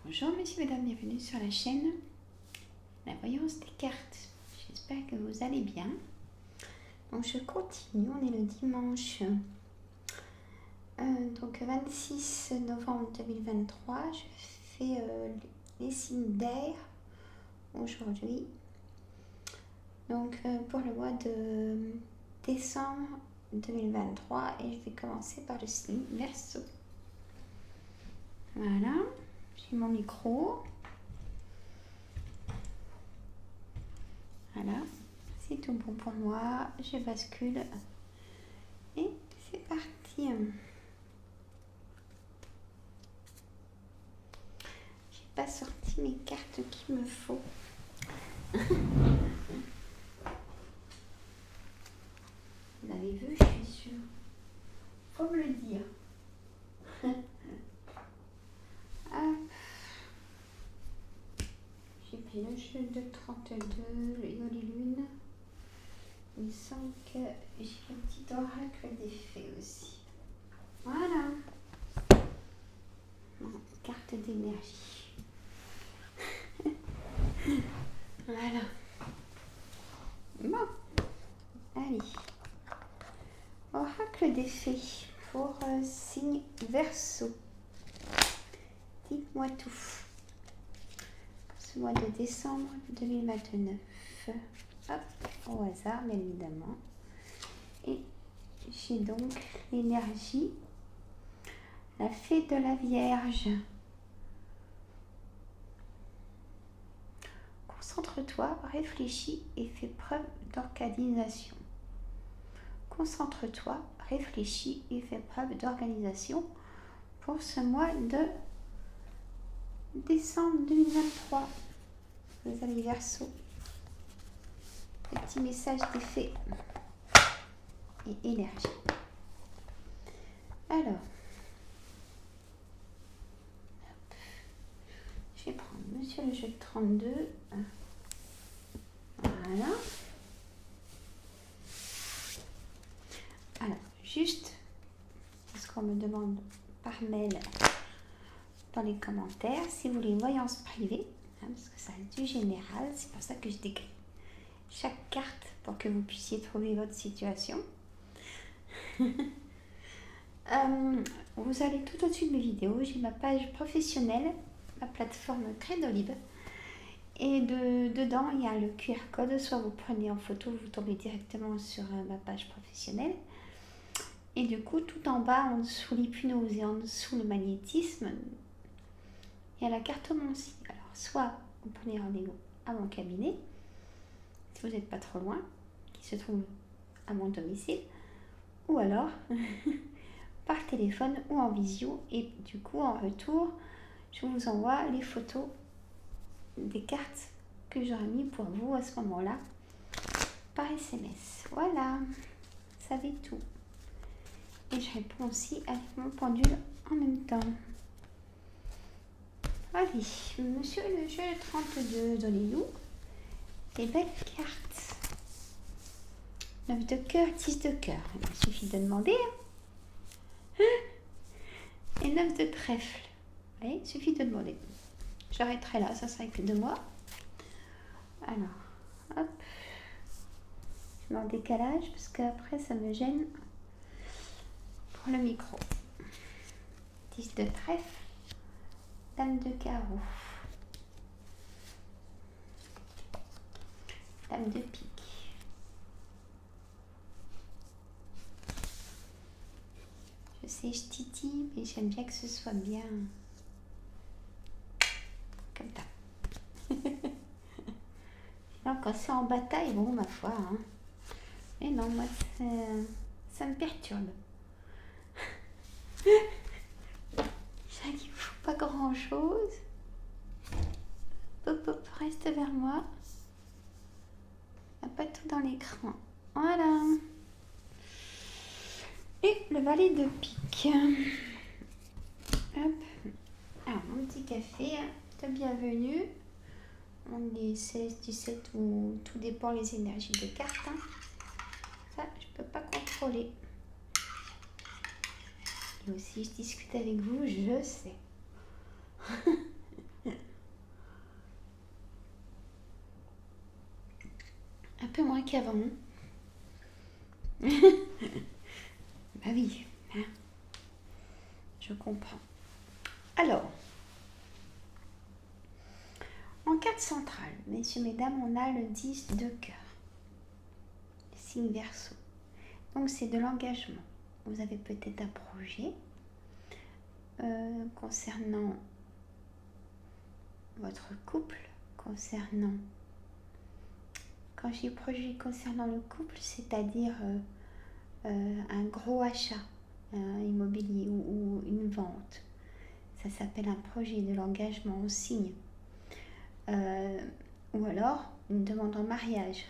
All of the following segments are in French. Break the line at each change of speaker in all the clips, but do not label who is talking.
Bonjour messieurs, mesdames, bienvenue sur la chaîne La Voyance des cartes. J'espère que vous allez bien. Donc je continue, on est le dimanche 26 novembre 2023. Je fais les signes d'air aujourd'hui. Donc pour le mois de décembre 2023 et je vais commencer par le signe Verseau. Voilà, j'ai mon micro. Voilà, c'est tout bon pour moi. Je bascule et c'est parti. J'ai pas sorti mes cartes qu'il me faut. Vous avez vu, je suis sûre. Faut me le dire. J'ai pris le jeu de 32, le Yoli Lune. Il semble que j'ai un petit oracle des fées aussi. Voilà. Bon, carte d'énergie. Voilà. Bon. Allez. Oracle des fées pour signe Verseau. Dites-moi tout. Pour ce mois de décembre 2029. Hop, au hasard, bien évidemment. Et j'ai donc l'énergie, la fée de la Vierge. Concentre-toi, réfléchis et fais preuve d'organisation. Concentre-toi, réfléchis et fais preuve d'organisation pour ce mois de décembre 2023. Vous avez Verseau. Petit message des fées et énergie. Alors, je vais prendre Monsieur le jeu de 32. Voilà. Alors, juste, parce qu'on me demande par mail dans les commentaires, si vous voulez une voyance privée, parce que ça reste du général, c'est pour ça que je décris chaque carte pour que vous puissiez trouver votre situation. Vous allez tout au-dessus de mes vidéos, j'ai ma page professionnelle, ma plateforme Crédolib. Et dedans, il y a le QR code, soit vous prenez en photo, vous tombez directement sur ma page professionnelle. Et du coup, tout en bas, en dessous l'hypnose et en dessous le magnétisme, il y a la carte aussi. Alors, soit vous prenez rendez-vous à mon cabinet, si vous n'êtes pas trop loin, qui se trouve à mon domicile, ou alors par téléphone ou en visio. Et du coup, en retour, je vous envoie les photos des cartes que j'aurais mis pour vous à ce moment-là par SMS. Voilà, vous savez tout. Et je réponds aussi avec mon pendule en même temps. Allez, monsieur le jeu 32, donnez-nous des belles cartes. 9 de cœur, 10 de cœur. Il suffit de demander. Et 9 de trèfle. Allez, il suffit de demander. J'arrêterai là, ça sera que de moi. Alors, hop. Je mets en décalage parce qu'après ça me gêne pour le micro. 10 de trèfle. Dame de carreau. Dame de pique. Je sais, je titille, mais j'aime bien que ce soit bien comme ça. Sinon, quand c'est en bataille, bon, ma foi. Hein. Mais non, moi, ça me perturbe. Je sais qu'il ne faut pas grand-chose. Hop, hop, reste vers moi. Il n'y a pas tout dans l'écran. Voilà. Et le valet de pique. Hop. Alors, mon petit café de bienvenue. On est 16, 17 ou tout dépend les énergies de cartes. Hein. Ça, je peux pas contrôler. Et aussi, je discute avec vous, je sais. Un peu moins qu'avant. Bah oui, hein, je comprends. Alors, en carte centrale, messieurs, mesdames, on a le 10 de cœur, signe Verseau. Donc c'est de l'engagement. Vous avez peut-être un projet concernant votre couple, concernant... Quand je dis projet concernant le couple, c'est-à-dire un gros achat immobilier ou une vente. Ça s'appelle un projet de l'engagement, on signe. Ou alors une demande en mariage.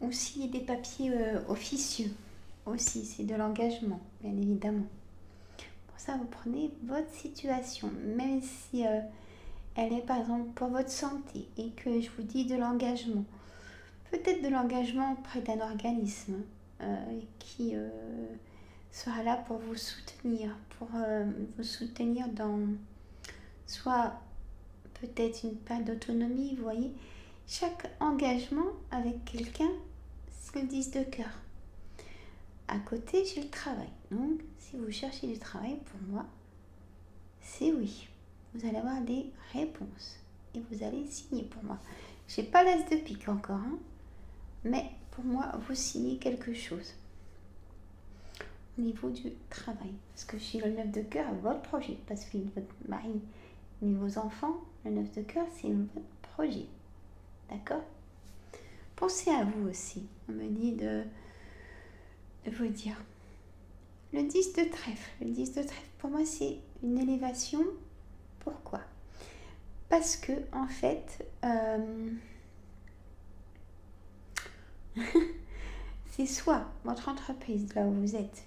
Ou signer des papiers officieux. Aussi, c'est de l'engagement, bien évidemment. Pour ça, vous prenez votre situation, même si elle est par exemple pour votre santé et que je vous dis de l'engagement. Peut-être de l'engagement auprès d'un organisme qui sera là pour vous soutenir dans soit peut-être une perte d'autonomie, vous voyez. Chaque engagement avec quelqu'un, c'est le 10 de cœur. À côté, j'ai le travail. Donc, si vous cherchez du travail, pour moi, c'est oui. Vous allez avoir des réponses et vous allez signer pour moi. J'ai pas l'as de pique encore, hein, mais pour moi, vous signez quelque chose au niveau du travail. Parce que chez le 9 de cœur, votre projet, parce que votre mari ni vos enfants, le 9 de cœur, c'est votre projet. D'accord? Pensez à vous aussi. On me dit de vous dire. Le 10 de trèfle. Le 10 de trèfle, pour moi, c'est une élévation. Pourquoi? Parce que, en fait, c'est soit votre entreprise, là où vous êtes,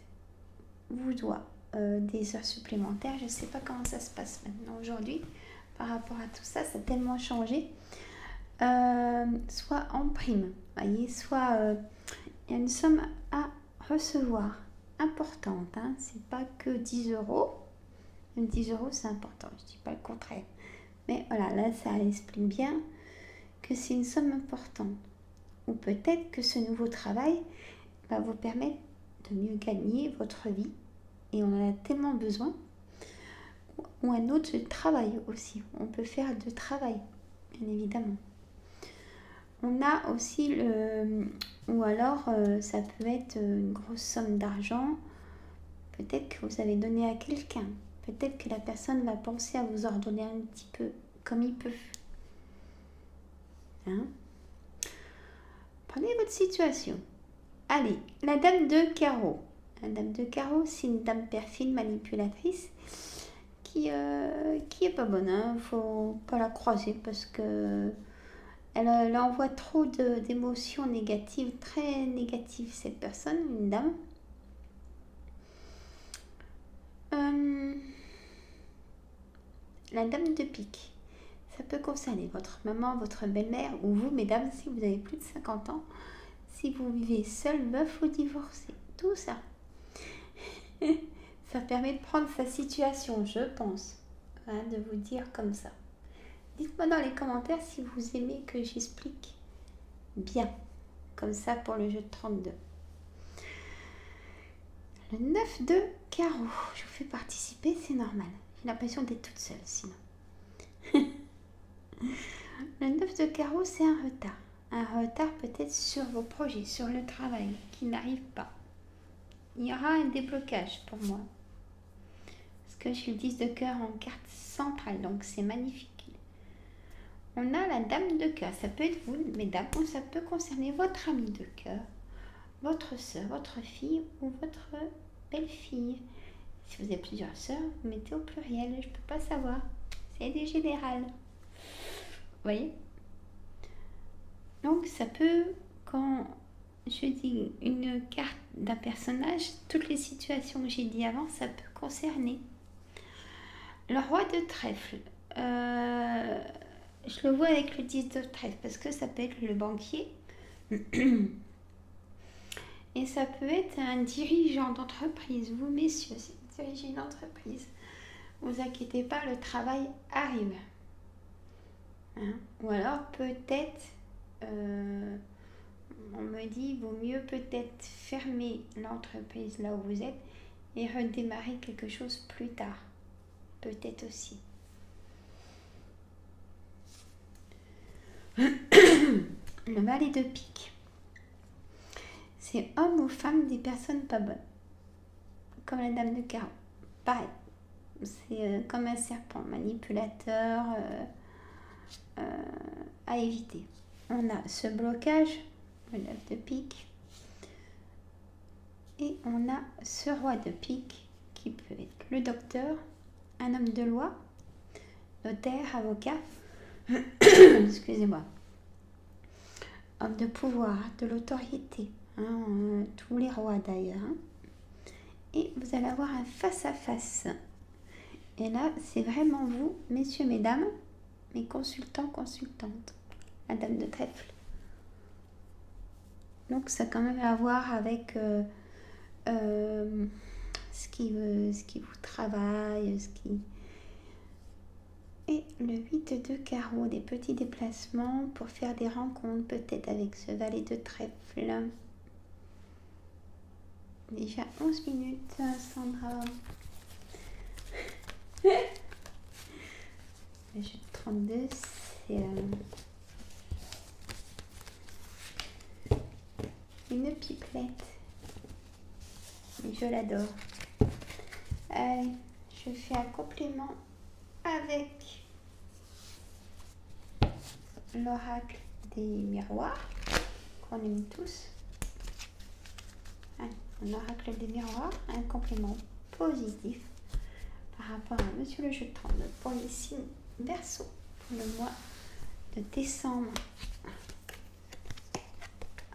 vous doit des heures supplémentaires. Je ne sais pas comment ça se passe maintenant aujourd'hui. Par rapport à tout ça, ça a tellement changé. Soit en prime, voyez, soit il y a une somme à recevoir importante, hein, c'est pas que 10 euros. Même 10 euros, c'est important, je dis pas le contraire. Mais voilà, là, ça explique bien que c'est une somme importante. Ou peut-être que ce nouveau travail va vous permettre de mieux gagner votre vie. Et on en a tellement besoin. Ou un autre travail aussi. On peut faire de travail, bien évidemment. On a aussi ou alors ça peut être une grosse somme d'argent, peut-être que vous avez donné à quelqu'un, peut-être que la personne va penser à vous ordonner un petit peu, comme il peut. Hein? Prenez votre situation. Allez, la dame de carreau. La dame de carreau, c'est une dame perfide, manipulatrice, qui est pas bonne. Hein? Faut pas la croiser parce que elle envoie trop d'émotions négatives, très négatives, cette personne, une dame. La dame de pique, ça peut concerner votre maman, votre belle-mère ou vous, mesdames, si vous avez plus de 50 ans, si vous vivez seul, meuf ou divorcé, tout ça. Ça permet de prendre sa situation, je pense, hein, de vous dire comme ça. Dites-moi dans les commentaires si vous aimez que j'explique bien, comme ça pour le jeu de 32. Le 9 de carreau, je vous fais participer, c'est normal. J'ai l'impression d'être toute seule sinon. Le 9 de carreau, c'est un retard. Un retard peut-être sur vos projets, sur le travail qui n'arrive pas. Il y aura un déblocage pour moi. Parce que j'ai le 10 de cœur en carte centrale, donc c'est magnifique. On a la dame de cœur. Ça peut être vous, mesdames, ou ça peut concerner votre amie de cœur, votre soeur, votre fille ou votre belle-fille. Si vous avez plusieurs sœurs, vous mettez au pluriel. Je ne peux pas savoir. C'est des générales. Vous voyez? Donc, ça peut, quand je dis une carte d'un personnage, toutes les situations que j'ai dit avant, ça peut concerner. Le roi de trèfle. Je le vois avec le 10 de trèfle parce que ça peut être le banquier. Et ça peut être un dirigeant d'entreprise. Vous, messieurs, si vous dirigez une entreprise, ne vous inquiétez pas, le travail arrive. Hein? Ou alors peut-être on me dit, vaut mieux peut-être fermer l'entreprise là où vous êtes et redémarrer quelque chose plus tard. Peut-être aussi. Le valet de pique. C'est homme ou femme des personnes pas bonnes. Comme la dame de carreau. Pareil. C'est comme un serpent manipulateur à éviter. On a ce blocage, le 9 de pique. Et on a ce roi de pique qui peut être le docteur, un homme de loi, notaire, avocat, excusez-moi, homme de pouvoir, de l'autorité, tous les rois d'ailleurs. Et vous allez avoir un face-à-face. Et là, c'est vraiment vous, messieurs, mesdames, mes consultants, consultantes, la dame de trèfle. Donc ça a quand même à voir avec ce qui vous travaille, Et le 8 de carreau, des petits déplacements pour faire des rencontres, peut-être avec ce valet de trèfle. Déjà 11 minutes, Sandra. Le jeu de 32, c'est une pipelette. Je l'adore. Allez, je fais un complément avec l'oracle des miroirs qu'on aime tous. L'oracle des miroirs, un complément positif par rapport à Monsieur le jeu de 32 pour les signes Verseau pour le mois de décembre.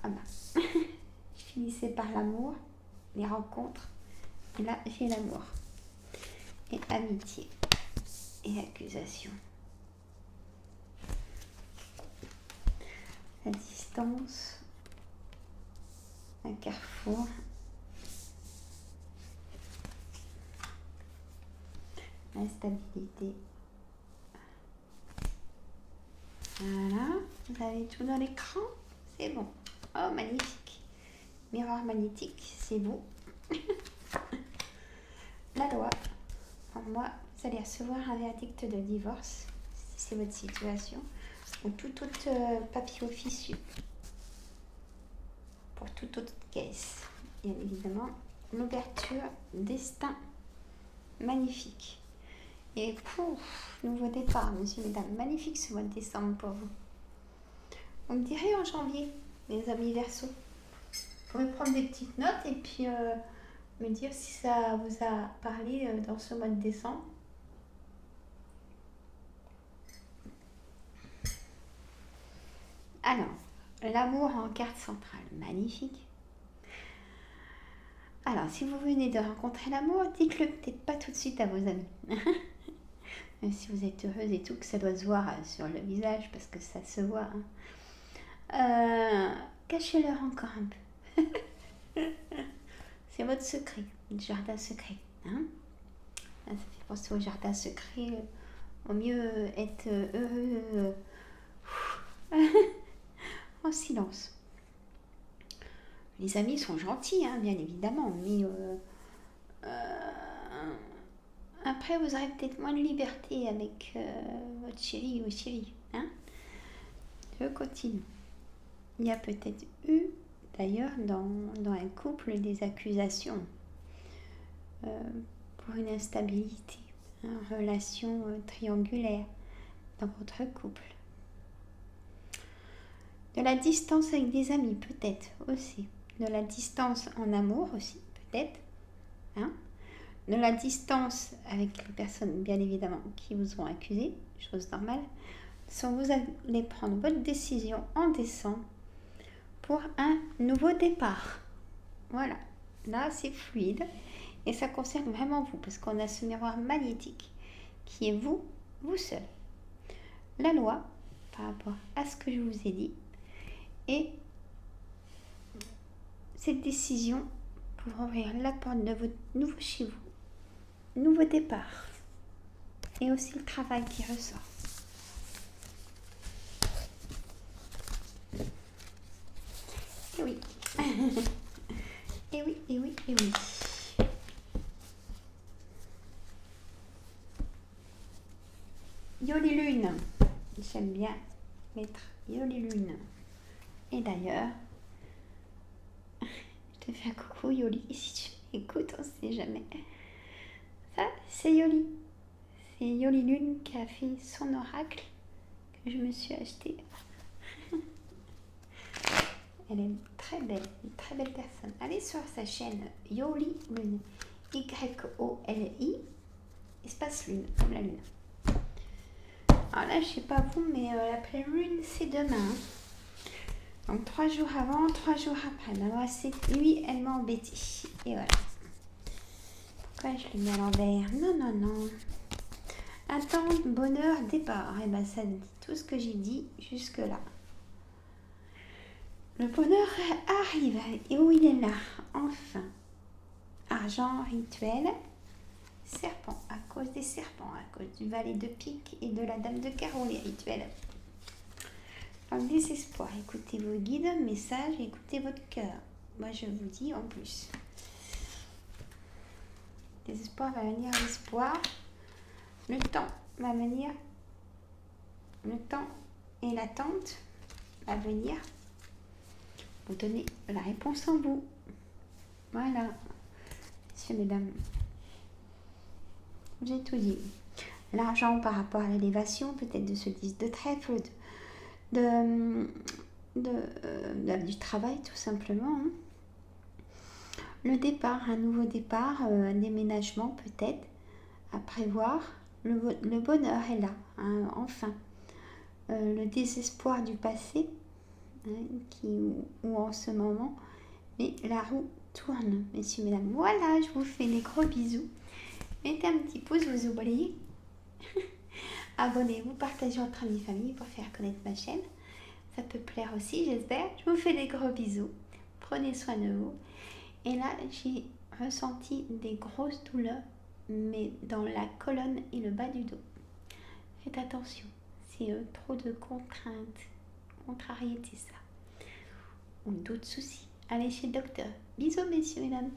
Ah bah, je finissais par l'amour, les rencontres. Et là, j'ai l'amour et amitié et accusation. La distance, un carrefour. La stabilité. Voilà, vous avez tout dans l'écran, c'est bon. Oh, magnifique. Miroir magnétique, c'est beau. La loi. Pour moi, vous allez recevoir un verdict de divorce, si c'est votre situation, ou tout autre papier officieux. Pour toute autre caisse. Bien évidemment, l'ouverture, destin, magnifique. Et pouf, nouveau départ, monsieur, mesdames. Magnifique ce mois de décembre pour vous. On me dirait en janvier, mes amis Verseau. Vous pouvez prendre des petites notes et puis me dire si ça vous a parlé dans ce mois de décembre. Alors, l'amour en carte centrale, magnifique. Alors, si vous venez de rencontrer l'amour, dites-le peut-être pas tout de suite à vos amis. Même si vous êtes heureuse et tout, que ça doit se voir sur le visage, parce que ça se voit. Cachez-leur encore un peu. C'est votre secret, le jardin secret. Ça fait penser au jardin secret. Au mieux être heureux en silence. Les amis sont gentils, bien évidemment, mais après, vous aurez peut-être moins de liberté avec votre chéri ou chérie. Je continue. Il y a peut-être eu, d'ailleurs, dans un couple, des accusations pour une instabilité, relation triangulaire dans votre couple. De la distance avec des amis, peut-être aussi. De la distance en amour aussi, peut-être. De la distance avec les personnes, bien évidemment, qui vous ont accusé, chose normale. Soit vous allez prendre votre décision en décembre pour un nouveau départ. Voilà. Là, c'est fluide. Et ça concerne vraiment vous, parce qu'on a ce miroir magnétique qui est vous, vous seul. La loi, par rapport à ce que je vous ai dit, et cette décision pour ouvrir la porte de votre nouveau chez vous, nouveau départ, et aussi le travail qui ressort. Et oui. Et oui, et oui, et oui. Yoli Lune. J'aime bien mettre Yoli Lune. Et d'ailleurs, je te fais un coucou Yoli. Si tu m'écoutes, on ne sait jamais. Ça, c'est Yoli. C'est Yoli Lune qui a fait son oracle que je me suis acheté. Elle est très belle, une très belle personne. Allez sur sa chaîne Yoli Lune. Y-O-L-I, espace lune, comme la lune. Alors là, je sais pas vous, mais la pleine lune, c'est demain. Donc 3 jours avant, 3 jours après. Ben, moi, cette nuit, elle m'a embêtée. Et voilà. Pourquoi je l'ai mis à l'envers? Non, non, non. Attente, bonheur, départ. Et ben ça dit tout ce que j'ai dit jusque-là. Le bonheur arrive. Et où il est là? Enfin. Argent, rituel. Serpent, à cause des serpents, à cause du valet de pique et de la dame de carreau, les rituels. En désespoir, écoutez vos guides, messages, écoutez votre cœur. Moi, je vous dis en plus. Désespoir va venir l'espoir. Le temps va venir. Le temps et l'attente va venir vous donner la réponse en vous. Voilà, messieurs, mesdames. J'ai tout dit. L'argent par rapport à l'élévation, peut-être de ce 10 de trèfle, du travail tout simplement. Le départ, un nouveau départ, un déménagement peut-être à prévoir. Le bonheur est là, hein, enfin. Le désespoir du passé, hein, ou en ce moment, mais la roue tourne, messieurs, mesdames. Voilà, je vous fais des gros bisous. Mettez un petit pouce, vous oubliez. Abonnez-vous, partagez entre amis et famille pour faire connaître ma chaîne. Ça peut plaire aussi, j'espère. Je vous fais des gros bisous. Prenez soin de vous. Et là, j'ai ressenti des grosses douleurs, mais dans la colonne et le bas du dos. Faites attention, c'est trop de contraintes, contrariété ça. Ou d'autres soucis. Allez chez le docteur. Bisous, messieurs et mesdames.